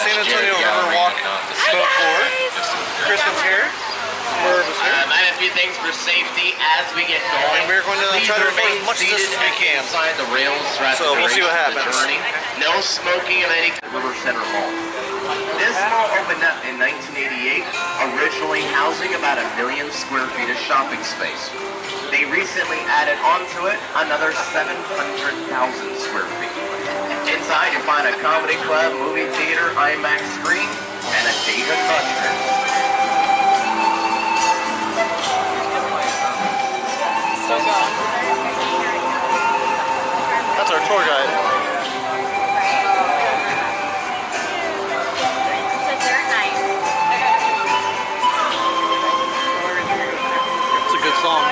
San Antonio River Walk boat tour. Kristen's here. Merv is here. I have a few things for safety as we get going. And we're going to try to record as much of this as we can. Inside the rails So we'll see what happens. No smoking of any River Center Mall. This mall opened up in 1988, originally housing about 1 million square feet of shopping space. They recently added onto it another 700,000 square feet. Inside you'll find a comedy club, movie theater, IMAX screen, and a Dave & Buster's. That's our tour guide. It's a good song.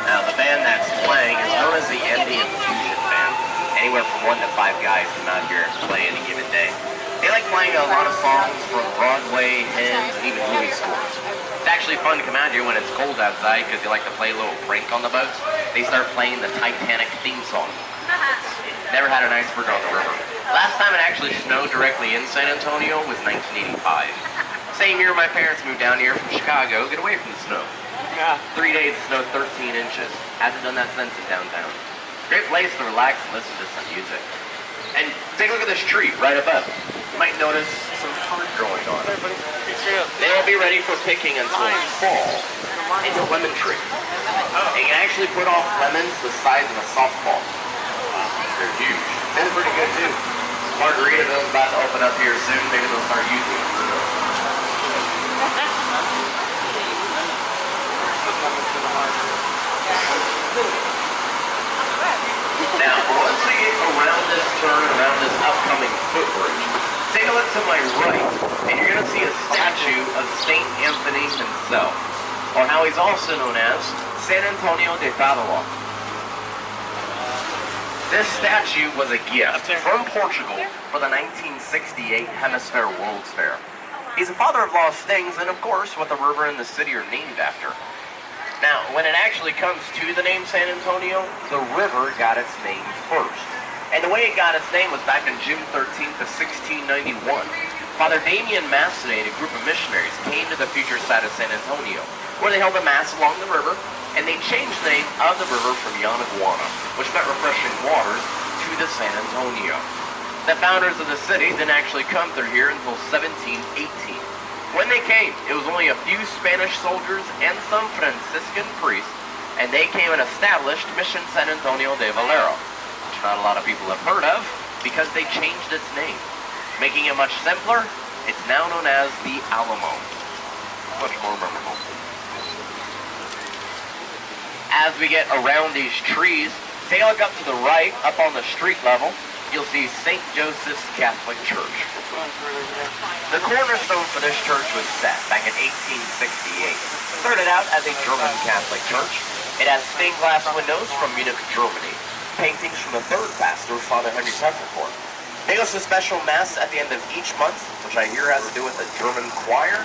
Now the band that's playing is known as the Indian Fusion Band. Anywhere from 1 to 5 guys come out here and play any given day. They like playing a lot of songs from Broadway, hymns, and even movie scores. It's actually fun to come out here when it's cold outside because they like to play a little prank on the boats. They start playing the Titanic theme song. Never had an iceberg on the river. Last time it actually snowed directly in San Antonio was 1985. Same year my parents moved down here from Chicago, get away from the snow. 3 days it snowed 13 inches. Hasn't done that since in downtown. Great place to relax and listen to some music. And take a look at this tree right above. You might notice some fruit growing on it. They won't be ready for picking until fall. It's a lemon tree. It can actually put off lemons the size of a softball. They're huge. They're pretty good too. Margaritaville's about to open up here soon. Maybe they'll start using it. Now, once we get around this turn, around this upcoming footbridge, take a look to my right, and you're going to see a statue of St. Anthony himself, or how he's also known as San Antonio de Padua. This statue was a gift from Portugal for the 1968 Hemisphere World's Fair. He's a father of lost things, and of course, what the river and the city are named after. Now, when it actually comes to the name San Antonio, the river got its name first. And the way it got its name was back on June 13th of 1691. Father Damien Massenet, a group of missionaries, came to the future site of San Antonio, where they held a mass along the river, and they changed the name of the river from Yanaguana, which meant refreshing waters, to the San Antonio. The founders of the city didn't actually come through here until 1718. When they came, it was only a few Spanish soldiers and some Franciscan priests, and they came and established Mission San Antonio de Valero, which not a lot of people have heard of, because they changed its name. Making it much simpler, it's now known as the Alamo. Much more memorable. As we get around these trees, take a look up to the right, up on the street level, you'll see St. Joseph's Catholic Church. The cornerstone for this church was set back in 1868. Started out as a German Catholic church. It has stained glass windows from Munich, Germany. Paintings from the third pastor, Father Henry Pfefferkorn. They host a special mass at the end of each month, which I hear has to do with a German choir,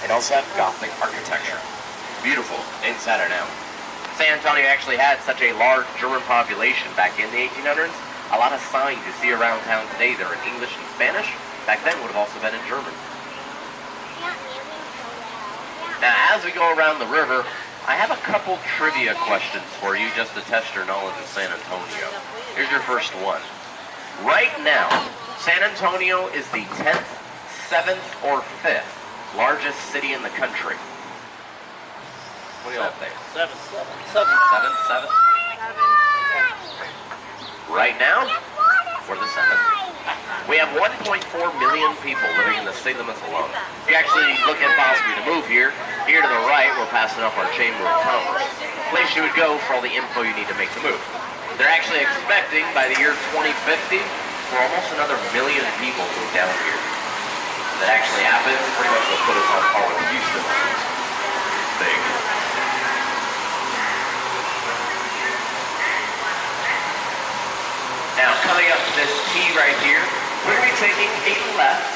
and also have Gothic architecture. Beautiful inside and out. San Antonio actually had such a large German population back in the 1800s. A lot of signs you see around town today, they're in English and Spanish. Back then would have also been in German. Now, as we go around the river, I have a couple trivia questions for you just to test your knowledge of San Antonio. Here's your first one. Right now, San Antonio is the 10th, 7th, or 5th largest city in the country. What do you all think? 7th. Right now, we're the 7th. We have 1.4 million people living in the city limits alone. If you actually look at possibly to move here to the right, we're passing up our Chamber of Commerce. Place you would go for all the info you need to make the move. They're actually expecting by the year 2050 for almost another 1 million people to move down here. If that actually happens, pretty much will put us on par with Houston. Big. Now, coming up to this T right here, we're going to be taking a left,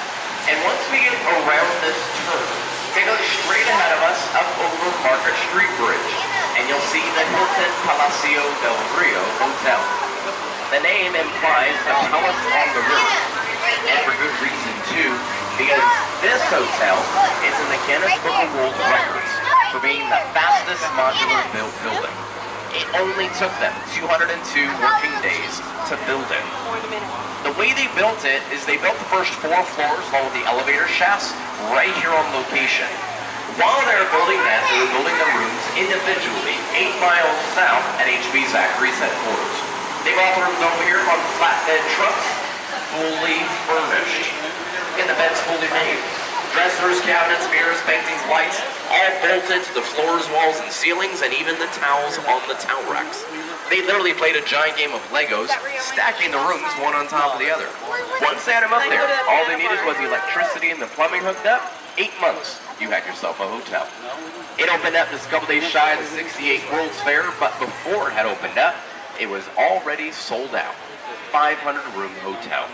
and once we get around this turn, take a look straight ahead of us, up over Mark see the Hilton Palacio del Rio Hotel. The name implies a palace on the river, and for good reason too, because this hotel is in the Guinness Book of World Records for being the fastest modular built building. It only took them 202 working days to build it. The way they built it is they built the first 4 floors along with the elevator shafts right here on location. While they were building that, they were building the rooms individually 8 miles south at HB Zachary's headquarters. They brought the rooms over here on flatbed trucks, fully furnished, and the beds fully made. Dressers, cabinets, mirrors, paintings, lights, all bolted to the floors, walls, and ceilings, and even the towels on the towel racks. They literally played a giant game of Legos, stacking the rooms one on top of the other. Once they had them up there, all they needed was the electricity and the plumbing hooked up. 8 months, you had yourself a hotel. It opened up just a couple days shy of the 68 World's Fair, but before it had opened up, it was already sold out. 500-room hotel.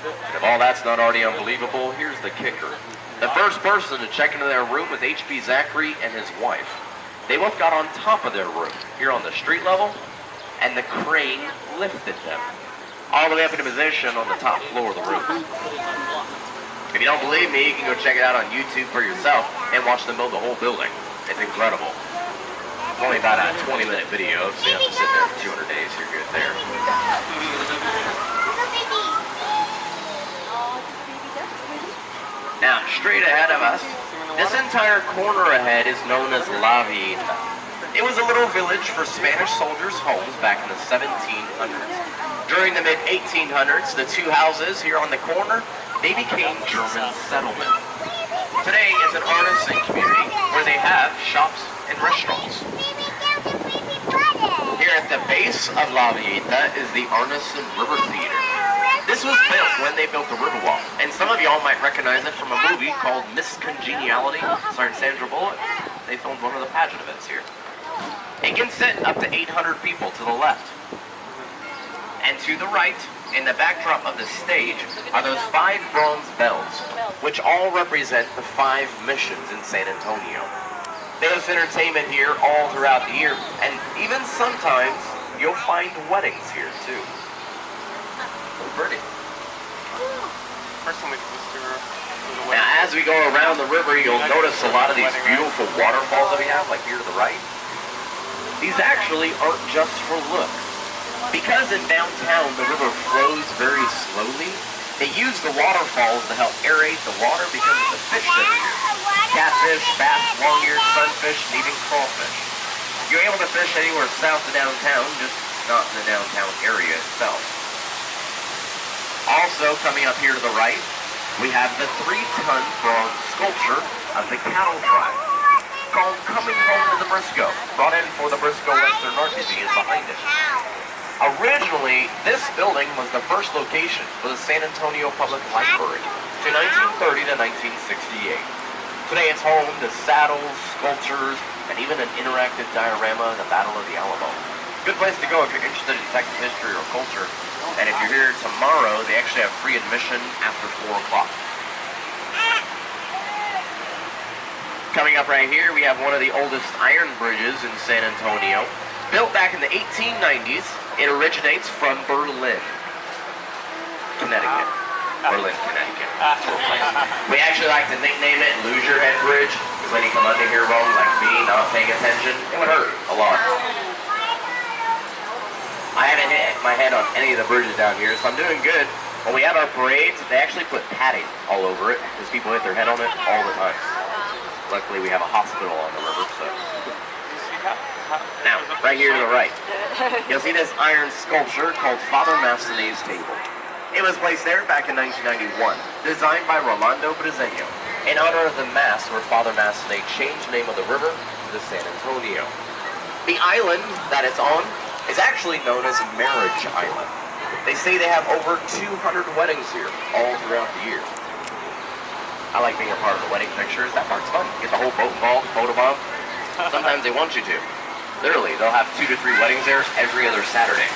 And if all that's not already unbelievable, here's the kicker. The first person to check into their room was H.B. Zachary and his wife. They both got on top of their room, here on the street level, and the crane lifted them all the way up into position on the top floor of the room. If you don't believe me, you can go check it out on YouTube for yourself and watch them build the whole building. It's incredible. It's only about a 20-minute video, so you don't have to sit there for 200 days. You're good there. Now, straight ahead of us, this entire corner ahead is known as La Villita. It was a little village for Spanish soldiers' homes back in the 1700s. During the mid-1800s, the 2 houses here on the corner, they became German settlement. Today, it's an artisan community where they have shops and restaurants. Here at the base of La Villita is the Arneson River Theater. This was built when they built the Riverwalk, and some of y'all might recognize it from a movie called Miss Congeniality, starring Sandra Bullock. They filmed one of the pageant events here. It can sit up to 800 people to the left. And to the right, in the backdrop of the stage, are those 5 bronze bells, which all represent the 5 missions in San Antonio. There's entertainment here all throughout the year, and even sometimes you'll find weddings here too. Pretty. First time we did this tour. Now, as we go around the river, you'll notice a lot of these beautiful waterfalls that we have, like here to the right. These actually aren't just for looks. Because in downtown, the river flows very slowly, they use the waterfalls to help aerate the water because of the fish that are here. Catfish, bass, long-eared sunfish, and even crawfish. You're able to fish anywhere south of downtown, just not in the downtown area itself. Also, coming up here to the right, we have the 3-ton bronze sculpture of the cattle tribe, called Coming Home to the Briscoe, brought in for the Briscoe Western Art Museum behind it. Originally, this building was the first location for the San Antonio Public Library, from 1930 to 1968. Today it's home to saddles, sculptures, and even an interactive diorama of the Battle of the Alamo. Good place to go if you're interested in Texas history or culture. And if you're here tomorrow, they actually have free admission after 4 o'clock. Coming up right here, we have one of the oldest iron bridges in San Antonio. Built back in the 1890s, it originates from Berlin, Connecticut. Berlin, Connecticut. We actually like to nickname it Lose Your Head Bridge, because when you come under here wrong, like me, not paying attention, it would hurt a lot. I haven't hit my head on any of the bridges down here, so I'm doing good. When we have our parades, they actually put padding all over it, because people hit their head on it all the time. Luckily, we have a hospital on the river, so. Now, right here to the right, you'll see this iron sculpture called Father Massenet's Table. It was placed there back in 1991, designed by Rolando Briseño, in honor of the mass where Father Massenet changed the name of the river to the San Antonio. The island that it's on is actually known as Marriage Island. They say they have over 200 weddings here all throughout the year. I like being a part of the wedding pictures. That part's fun. Get the whole boat involved, photobomb. Sometimes they want you to. Literally, they'll have 2 to 3 weddings there every other Saturday.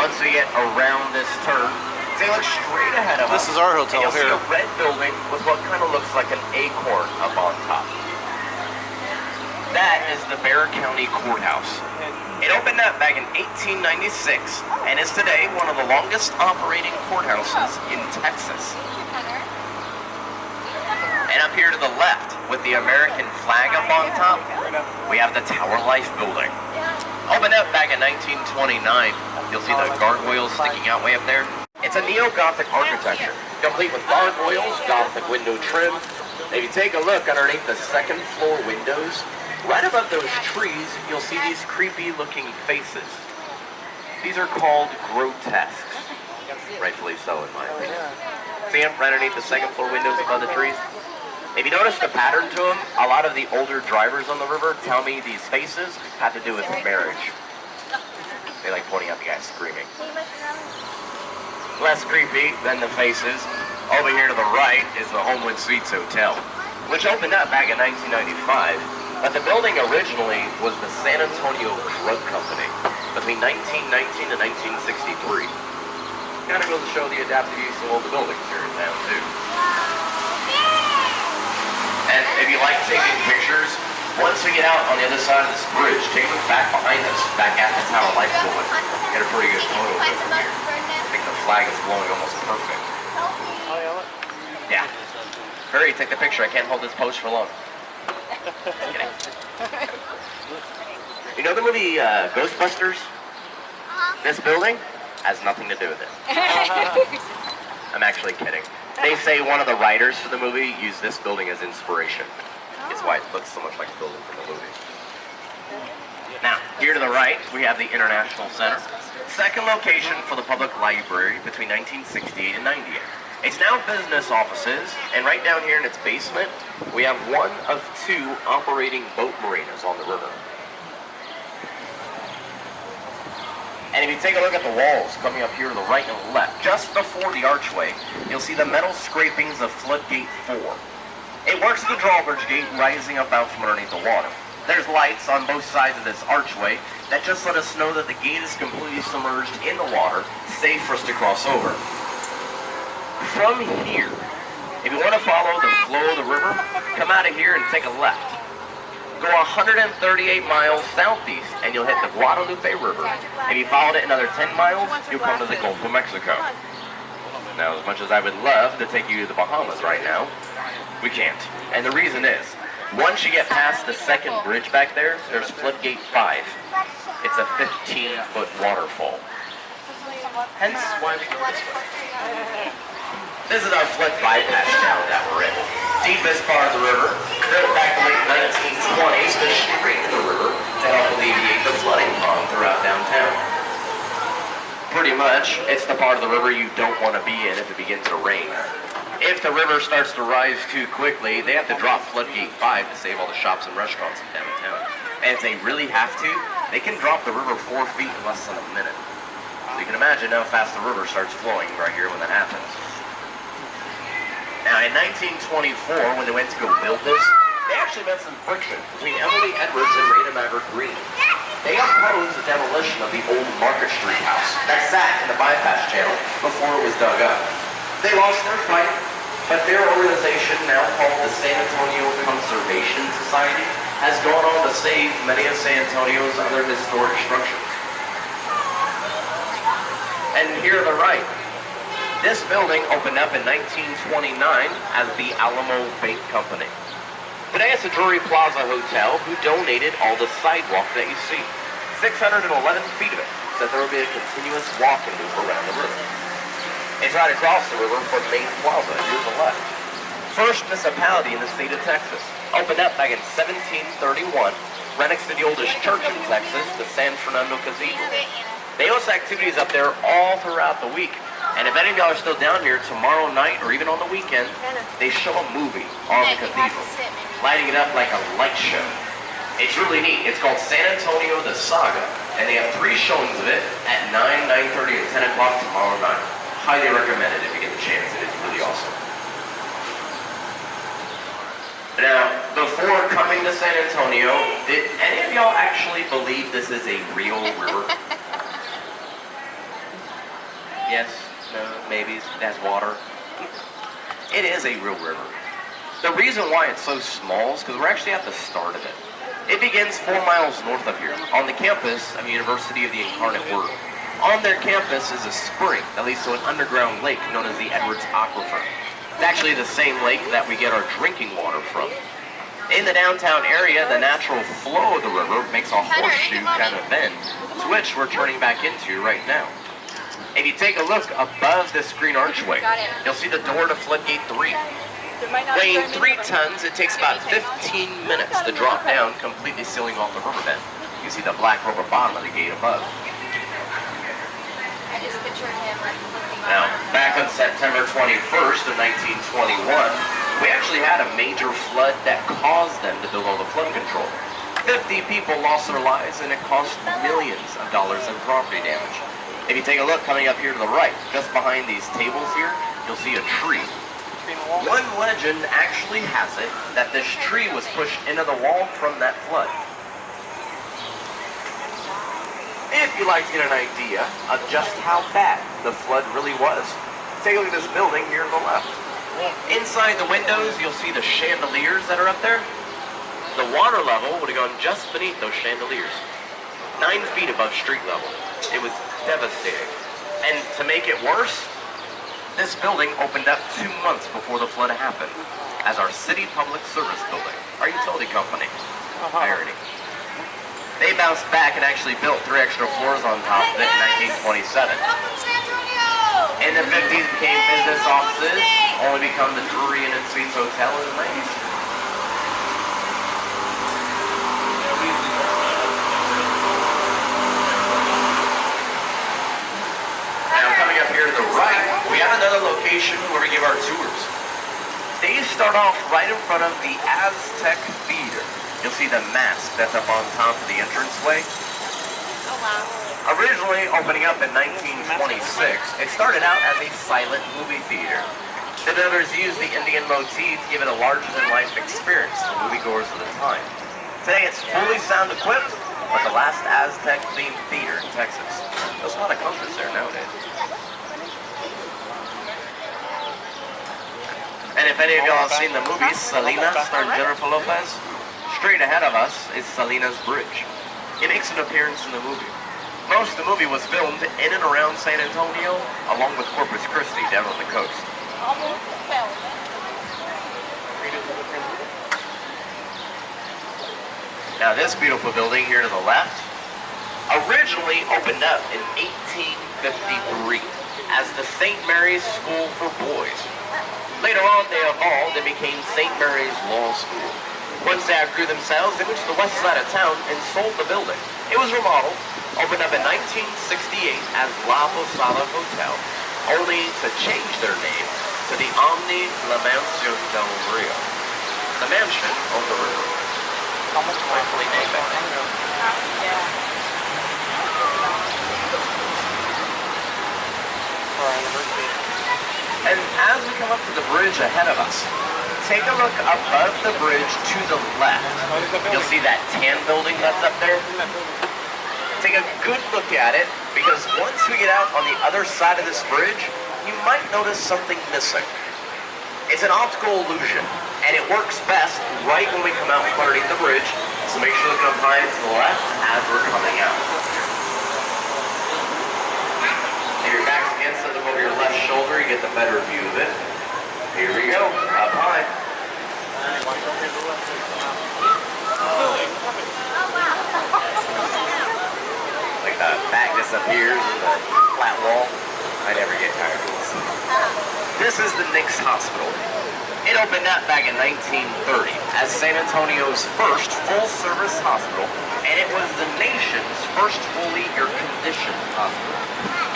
once we get around this turn, they look straight ahead of us. This is our hotel and you'll here. see a red building with what kind of looks like an acorn up on top. That is the Bexar County Courthouse. It opened up back in 1896 and is today one of the longest operating courthouses in Texas. And up here to the left, with the American flag up on top, we have the Tower Life building. Opened up back in 1929. You'll see the gargoyles sticking out way up there. It's a neo-Gothic architecture, complete with gargoyles, Gothic window trim. If you take a look underneath the second floor windows, right above those trees, you'll see these creepy-looking faces. These are called grotesques. Rightfully so, in my opinion. See them right underneath the second floor windows above the trees? If you notice the pattern to them, a lot of the older drivers on the river tell me these faces have to do with marriage. They like pointing out the guy screaming. Less creepy than the faces, over here to the right is the Homewood Suites Hotel, which opened up back in 1995, but the building originally was the San Antonio Drug Company between 1919 and 1963. Kind of goes to show the adaptive use of all the buildings here in town, too. And if you like taking pictures, once we get out on the other side of this bridge, take a look back behind us, back at the Tower Life building. Get a pretty good photo of it from here. I think the flag is blowing almost perfect. Yeah. Hurry, take the picture. I can't hold this pose for long. You know the movie Ghostbusters? This building has nothing to do with it. I'm actually kidding. They say one of the writers for the movie used this building as inspiration. It's why it looks so much like the building from the movie. Now, here to the right, we have the International Center. Second location for the public library between 1968 and 98. It's now business offices, and right down here in its basement, we have one of two operating boat marinas on the river. And if you take a look at the walls coming up here to the right and left, just before the archway, you'll see the metal scrapings of Floodgate 4. It works as the drawbridge gate rising up out from underneath the water. There's lights on both sides of this archway that just let us know that the gate is completely submerged in the water, safe for us to cross over. From here, if you want to follow the flow of the river, come out of here and take a left. Go 138 miles southeast and you'll hit the Guadalupe River. If you followed it another 10 miles, you'll come to the Gulf of Mexico. Now, as much as I would love to take you to the Bahamas right now, we can't. And the reason is, once you get past the second bridge back there, there's Floodgate 5. It's a 15-foot waterfall. Hence why we go this way. This is our flood bypass channel that we're in. Deepest part of the river, built back in the late 1920s to straighten the river to help alleviate the flooding problem throughout downtown. Pretty much, it's the part of the river you don't want to be in if it begins to rain. If the river starts to rise too quickly, they have to drop Floodgate 5 to save all the shops and restaurants in downtown. And if they really have to, they can drop the river 4 feet in less than a minute. So you can imagine how fast the river starts flowing right here when that happens. Now, in 1924, when they went to go build this, they actually met some friction between Emily Edwards and Rita Maverick Green. They opposed the demolition of the old Market Street house that sat in the bypass channel before it was dug up. They lost their fight, but their organization, now called the San Antonio Conservation Society, has gone on to save many of San Antonio's other historic structures. And here to the right, this building opened up in 1929 as the Alamo Bank Company. Today it's the Drury Plaza Hotel, who donated all the sidewalk that you see. 611 feet of it, so there will be a continuous walking loop around the river. It's right across the river from Main Plaza, here to the left. First municipality in the state of Texas. Opened up back in 1731, right next to the oldest church in Texas, the San Fernando Cathedral. They host activities up there all throughout the week. And if any of y'all are still down here tomorrow night or even on the weekend, they show a movie on the cathedral, lighting it up like a light show. It's really neat. It's called San Antonio the Saga, and they have 3 showings of it at 9, 9:30, and 10 o'clock tomorrow night. Highly recommend it if you get the chance. It is really awesome. Now, before coming to San Antonio, did any of y'all actually believe this is a real river? Yes, no, maybe it has water. It is a real river. The reason why it's so small is because we're actually at the start of it. It begins 4 miles north of here, on the campus of the University of the Incarnate Word. On their campus is a spring that leads to an underground lake known as the Edwards Aquifer. It's actually the same lake that we get our drinking water from. In the downtown area, the natural flow of the river makes a horseshoe kind of bend, which we're turning back into right now. If you take a look above this green archway, you'll see the door to floodgate 3. Weighing 3 tons, it takes about 15 minutes to drop down, completely sealing off the riverbed. You see the black rubber bottom of the gate above. I just pictured him like looking Now, back on September 21st of 1921, we actually had a major flood that caused them to build all the flood control. 50 people lost their lives, and it cost millions of dollars in property damage. If you take a look coming up here to the right, just behind these tables here, you'll see a tree. One legend actually has it that this tree was pushed into the wall from that flood. If you'd like to get an idea of just how bad the flood really was, take a look at this building here on the left. Inside the windows, you'll see the chandeliers that are up there. The water level would have gone just beneath those chandeliers, 9 feet above street level. It was devastating. And to make it worse, this building opened up 2 months before the flood happened as our city public service building, our utility company. Irony. They bounced back and actually built 3 extra floors on top of it in 1927. In the 50s, became business offices, only become the Drury Inn and Suites Hotel in the 90s. Now coming up here to the right, we have another location where we give our tours. These start off right in front of the Aztec Theater. You'll see the mask that's up on top of the entranceway. Oh, wow. Originally opening up in 1926, it started out as a silent movie theater. The builders used the Indian motif to give it a larger-than-life experience to moviegoers of the time. Today it's fully sound-equipped, but the last Aztec-themed theater in Texas. There's a lot of comforts there nowadays. And if any of y'all have seen the movie Selena, starring Jennifer Lopez, straight ahead of us is Selena's Bridge. It makes an appearance in the movie. Most of the movie was filmed in and around San Antonio, along with Corpus Christi down on the coast. Almost fell. Now this beautiful building here to the left, originally opened up in 1853 as the St. Mary's School for Boys. Later on they evolved and became St. Mary's Law School. Once they outgrew themselves, they moved to the west side of town and sold the building. It was remodeled, opened up in 1968 as La Posada Hotel, only to change their name to the Omni La Mansion del Rio, the mansion on the river. Almost rightfully named that thing. And as we come up to the bridge ahead of us, take a look above the bridge to the left. You'll see that tan building that's up there. Take a good look at it, because once we get out on the other side of this bridge, you might notice something missing. It's an optical illusion, and it works best right when we come out from underneath the bridge, so make sure you're looking up high and to the left as we're coming out. If your back's against something over your left shoulder, you get the better view of it. Here we go, up high. Like the back disappears and the flat wall. I never get tired of this. This is the Nix Hospital. It opened up back in 1930 as San Antonio's first full-service hospital, and it was the nation's first fully air-conditioned hospital.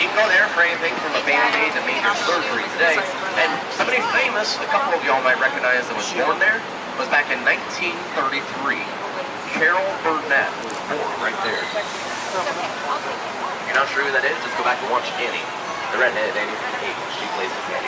You can go there for anything from a Band-Aid to major surgery today. And somebody famous, a couple of y'all might recognize that was born there, was back in 1933. Carol Burnett was born right there. If you're not sure who that is, just go back and watch Annie. The redhead Annie from the 80s. She plays this Annie.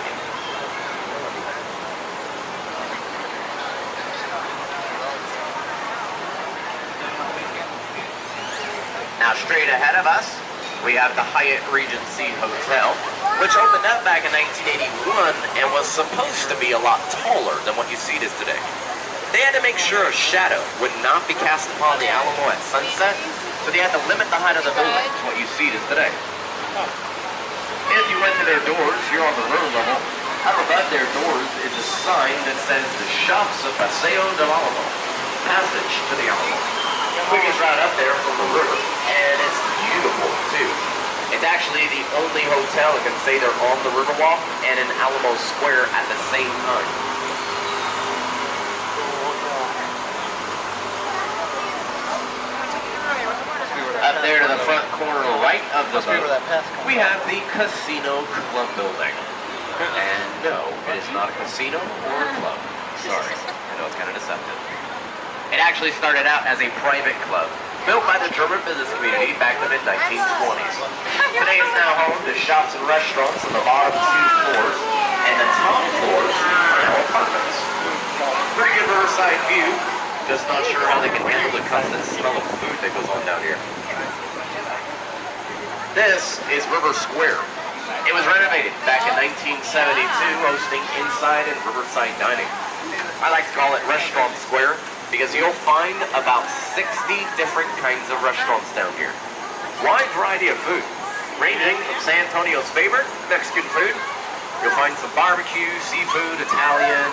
Now straight ahead of us, we have the Hyatt Regency Hotel, which opened up back in 1981 and was supposed to be a lot taller than what you see it is today. They had to make sure a shadow would not be cast upon the Alamo at sunset, so they had to limit the height of the building to what you see it is today. If you went to their doors, you're on the road level. Out above their doors is a sign that says the Shops of Paseo del Alamo, passage to the Alamo. Quickest route up there from the river, and it's beautiful too. It's actually the only hotel that can say they're on the Riverwalk and in Alamo Square at the same time. Up there to the front corner right of the boat, we have the Casino Club building. And no, it is not a casino or a club. Sorry, I know it's kind of deceptive. It actually started out as a private club, built by the German business community back in the mid-1920s. Today it's now home to shops and restaurants on the bottom 2 floors, and the top floors are now apartments. Pretty good riverside view, just not sure how they can handle the constant smell of food that goes on down here. This is River Square. It was renovated back in 1972, hosting inside and riverside dining. I like to call it Restaurant Square because you'll find about 60 different kinds of restaurants down here. Wide variety of food, ranging from San Antonio's favorite, Mexican food. You'll find some barbecue, seafood, Italian,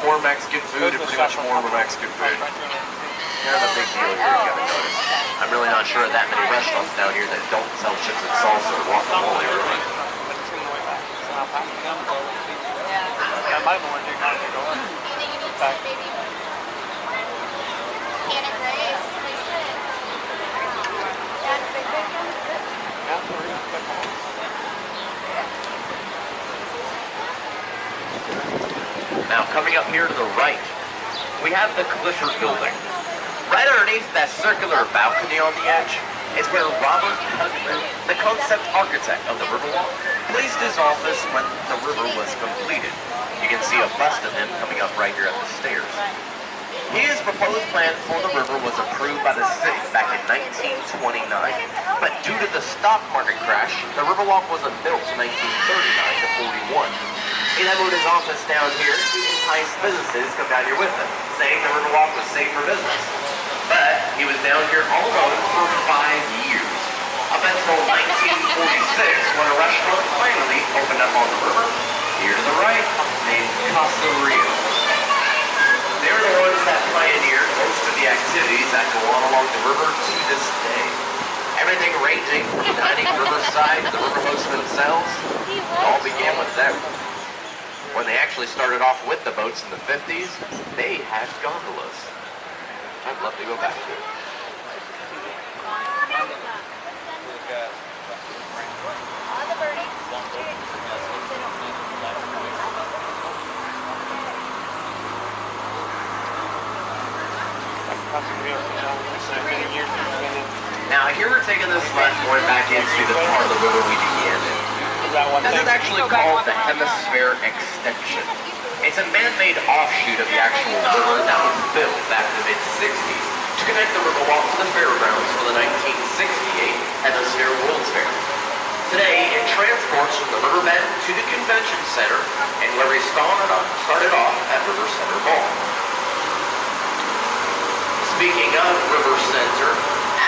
more Mexican food, and pretty much more Mexican food. Kind of a big deal here, you gotta notice. I'm really not sure of that many restaurants down here that don't sell chips and salsa or guacamole or anything. Now, coming up here to the right, we have the Clifford Building. Right underneath that circular balcony on the edge is where Robert Hugman, the concept architect of the Riverwalk, placed his office when the river was completed. You can see a bust of him coming up right here at the stairs. His proposed plan for the river was approved by the city back in 1929, but due to the stock market crash, the Riverwalk wasn't built from 1939 to 41. He then moved his office down here to entice businesses to come down here with him, saying the Riverwalk was safe for business. But he was down here all alone for 5 years, up until 1946 when a restaurant finally opened up on the river, here to the right, named Casa Rio. They're the ones that pioneered most of the activities that go on along the river to this day. Everything ranging from dining riverside to the river boats themselves, it all began with them. When they actually started off with the boats in the 50s, they had gondolas. I'd love to go back to it. Now here we're taking this left going back into the part of the river we began in. This is actually called the Hemisphere Extension. It's a man-made offshoot of the actual river that was built back in the mid-60s to connect the Riverwalk to the fairgrounds for the 1968 Hemisphere World's Fair. Today, it transports from the riverbed to the convention center and where we started off at River Center Mall. Speaking of River Center,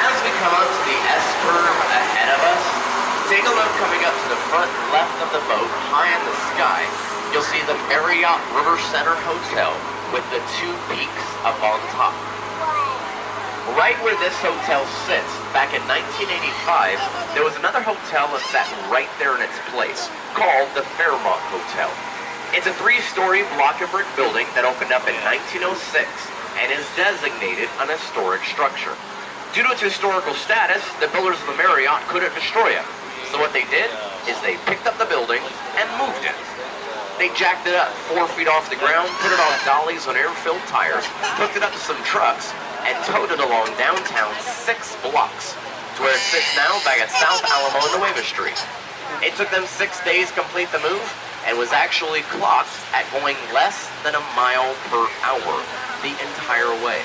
as we come up to the S-curve ahead of us, take a look coming up to the front left of the boat, high in the sky. You'll see the Marriott River Center Hotel with the 2 peaks up on top. Right where this hotel sits, back in 1985, there was another hotel that sat right there in its place, called the Fairmont Hotel. It's a 3-story block of brick building that opened up in 1906 and is designated an historic structure. Due to its historical status, the builders of the Marriott couldn't destroy it. So what they did is they picked up the building and moved it. They jacked it up 4 feet off the ground, put it on dollies on air-filled tires, hooked it up to some trucks, and towed it along downtown 6 blocks to where it sits now back at South Alamo and Nueva Street. It took them 6 days to complete the move and was actually clocked at going less than a mile per hour the entire way.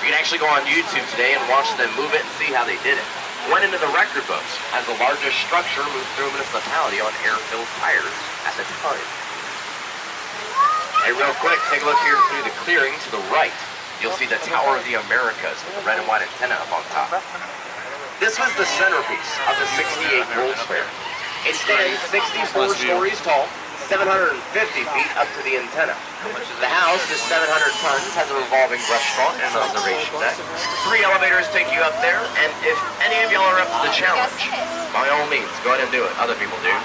You can actually go on YouTube today and watch them move it and see how they did it. went into the record books as the largest structure moved through a municipality on air-filled tires at the time. Hey, real quick, take a look here through the clearing to the right. You'll see the Tower of the Americas with the red and white antenna up on top. This was the centerpiece of the 68 World's Fair. It stands 64 stories tall, 750 feet up to the antenna. The house is 700 tons, has a revolving restaurant and an observation deck. 3 elevators take you up there, and if any of y'all are up to the challenge, by all means, go ahead and do it. Other people do.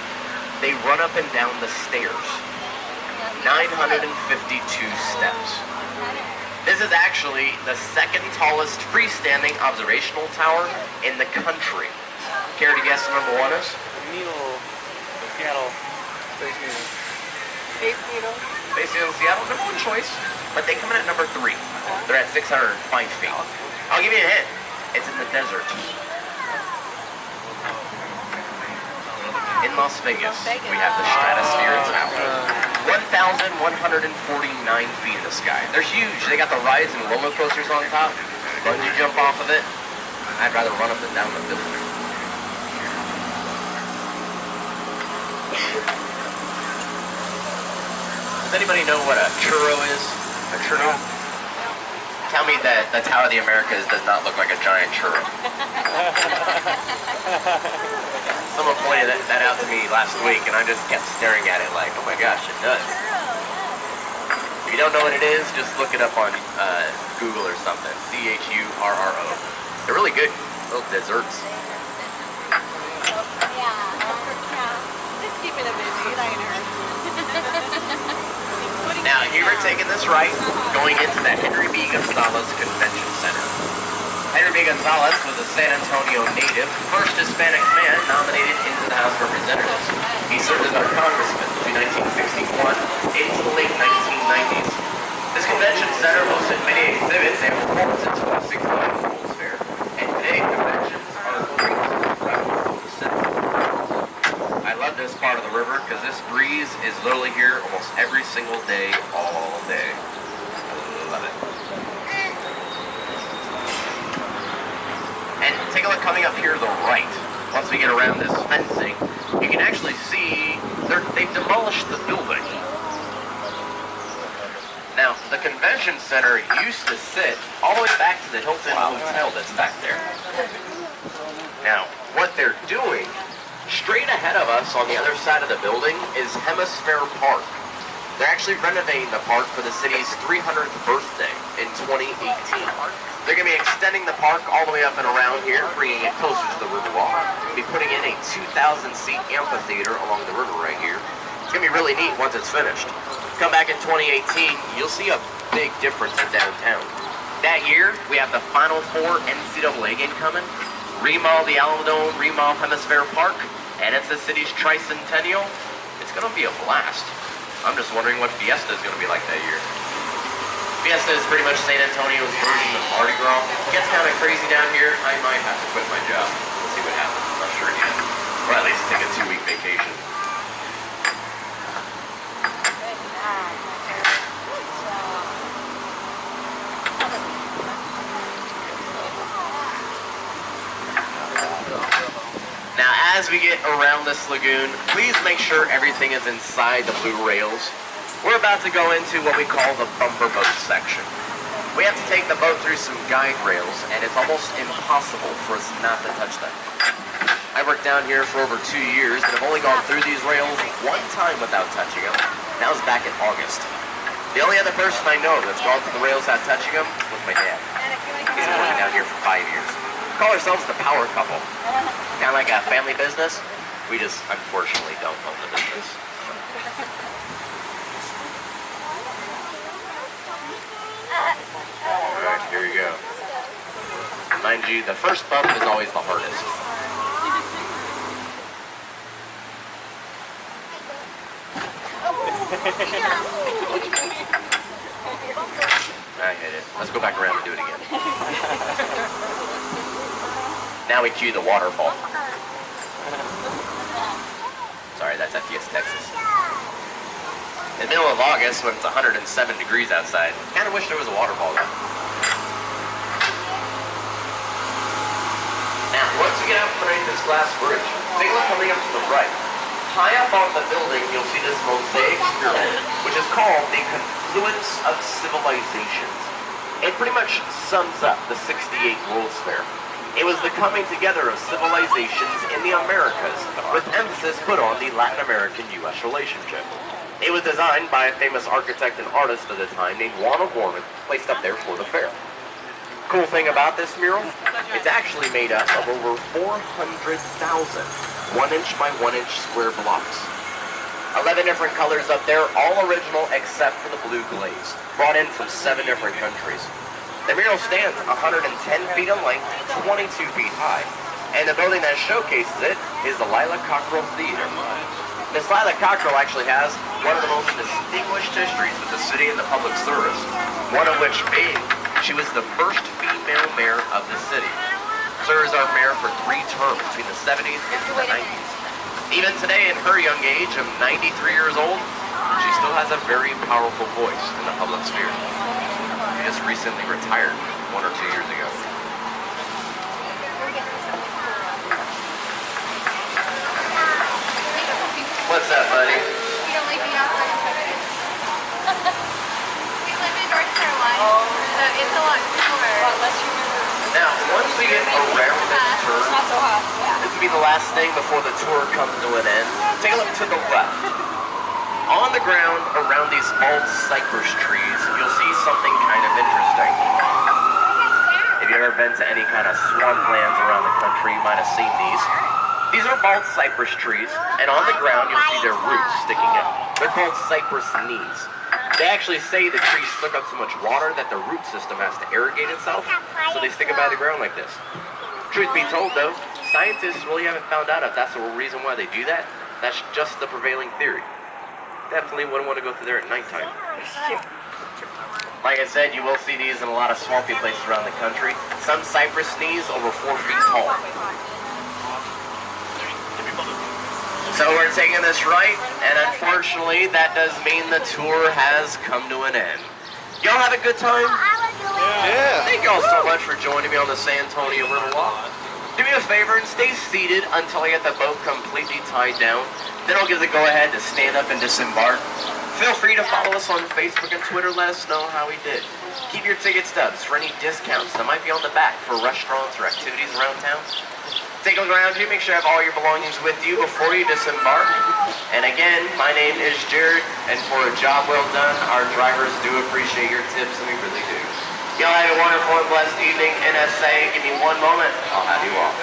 They run up and down the stairs. 952 steps. This is actually the second tallest freestanding observational tower in the country. Care to guess what number 1 is? Needle. Seattle. Space Needle. Space Needle. Space Needle Seattle, number 1 choice, but they come in at number 3. They're at 605 feet. I'll give you a hint. It's in the desert. In Las Vegas, we have the Stratosphere Tower. 1,149 feet in the sky. They're huge. They got the rides and roller coasters on top. Bungee jump off of it. I'd rather run up and down the building. Does anybody know what a churro is? A churro? Tell me that the Tower of the Americas does not look like a giant churro. Someone pointed that out to me last week, and I just kept staring at it like, oh my gosh, it does. If you don't know what it is, just look it up on Google or something. C-H-U-R-R-O. They're really good. Little desserts. It's keeping it busy, Now, you were taking this right, going into the Henry B. Gonzalez Convention Center. Henry B. Gonzalez was a San Antonio native, first Hispanic man nominated into the House of Representatives. He served as our congressman between 1961 into the late 1990s. This convention center hosted many exhibits and performances for the 69th World's Fair. And today, conventions are great for the city. I love this part of the river because this breeze is literally here almost every single day, all day. I love it. And take a look coming up here to the right. Once we get around this fencing, you can actually see they've demolished the building. Now, the convention center used to sit all the way back to the Hilton Hotel that's back there. Now, what they're doing, straight ahead of us on the other side of the building is Hemisphere Park. They're actually renovating the park for the city's 300th birthday in 2018. They're going to be extending the park all the way up and around here, bringing it closer to the Riverwalk. They'll be putting in a 2,000-seat amphitheater along the river right here. It's going to be really neat once it's finished. Come back in 2018, you'll see a big difference in downtown. That year, we have the Final Four NCAA game coming, remodel the Alamodome, remodel Hemisphere Park, and it's the city's tricentennial. It's going to be a blast. I'm just wondering what Fiesta is going to be like that year. Fiesta is pretty much San Antonio's version of Mardi Gras. It gets kind of crazy down here. I might have to quit my job. We'll see what happens. I'm not sure yet. Or at least take a 2-week vacation. Now, as we get around this lagoon, please make sure everything is inside the blue rails. We're about to go into what we call the bumper boat section. We have to take the boat through some guide rails, and it's almost impossible for us not to touch them. I worked down here for over 2 years, and I've only gone through these rails 1 time without touching them. That was back in August. The only other person I know that's gone through the rails without touching them was my dad. He's been working down here for 5 years. We call ourselves the power couple. Kind of like a family business. We just, unfortunately, don't own the business. Alright, here we go. Mind you, the first bump is always the hardest. I hit it. Let's go back around and do it again. Now we cue the waterfall. Sorry, that's at Fiesta, Texas. In the middle of August, when it's 107 degrees outside, kind of wish there was a waterfall though. Now, once we we get out from underneath this glass bridge, take a look coming up to the right. High up on the building, you'll see this mosaic mural, which is called the Confluence of Civilizations. It pretty much sums up the 68 World's Fair. It was the coming together of civilizations in the Americas, with emphasis put on the Latin American-U.S. relationship. It was designed by a famous architect and artist of the time named Juan O'Gorman, placed up there for the fair. Cool thing about this mural, it's actually made up of over 400,000 1-inch by 1-inch square blocks. 11 different colors up there, all original except for the blue glaze, brought in from 7 different countries. The mural stands 110 feet in length, 22 feet high, and the building that showcases it is the Lila Cockrell Theater. Miss Lila Cockrell actually has one of the most distinguished histories with the city and the public service, one of which being she was the first female mayor of the city. Served as our mayor for 3 terms between the 70s and the 90s. Even today, in her young age of 93 years old, she still has a very powerful voice in the public sphere. She just recently retired 1 or 2 years ago. What's up, buddy? You don't leave me outside of Texas. We live in North Carolina, so it's a lot cooler. Now, once we get around this turn, It's not so hot. this will be the last thing before the tour comes to an end. Take a look to the left. On the ground around these bald cypress trees, you'll see something kind of interesting. If you've ever been to any kind of swamplands around the country, you might have seen these. These are bald cypress trees, and on the ground you'll see their roots sticking out. They're called cypress knees. They actually say the trees suck up so much water that the root system has to irrigate itself, so they stick up out of the ground like this. Truth be told though, scientists really haven't found out if that's the reason why they do that. That's just the prevailing theory. Definitely wouldn't want to go through there at nighttime. Like I said, you will see these in a lot of swampy places around the country. Some cypress knees over 4 feet tall. So we're taking this right, and unfortunately, that does mean the tour has come to an end. Y'all have a good time? Yeah. Thank y'all so much for joining me on the San Antonio Riverwalk. Do me a favor and stay seated until I get the boat completely tied down. Then I'll give the go-ahead to stand up and disembark. Feel free to follow us on Facebook and Twitter. Let us know how we did. Keep your ticket stubs for any discounts that might be on the back for restaurants or activities around town. Take a look around you, make sure you have all your belongings with you before you disembark. And again, my name is Jared, and for a job well done, our drivers do appreciate your tips, and we really do. Y'all have a wonderful and blessed evening, NSA. Give me one moment, I'll have you off.